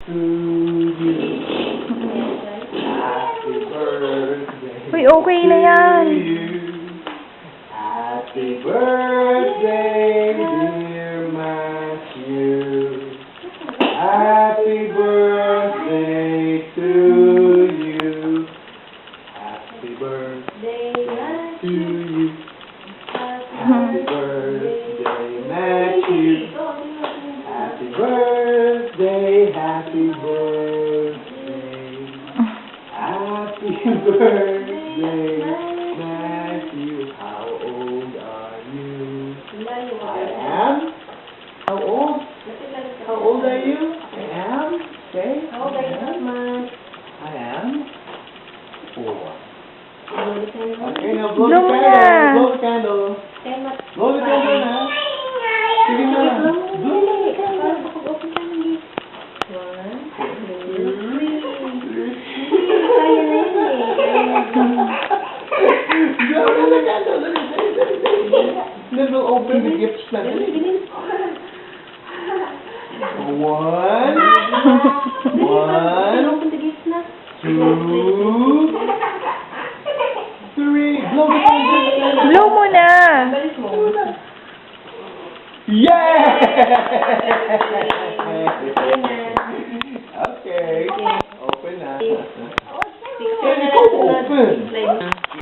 to you. Happy birthday. Uy, okay na yan. To you. Happy birthday, dear Matthew. Happy birthday to you. Happy birthday to you. Happy birthday, Matthew. Happy birthday, happy birthday. Happy birthday, Matthew. How old are you? I am. How old? How old are you? I am. Okay. I am 4. Okay, now blow the Blow mo candle. na. Blow the candle. Blow the candle na. Sige na. Blow. Blow the candle. Then we'll open the gifts na. 1, 2, 3. Blow the candle. Blow mo na. Yeah! Okay. Open na. Can you open?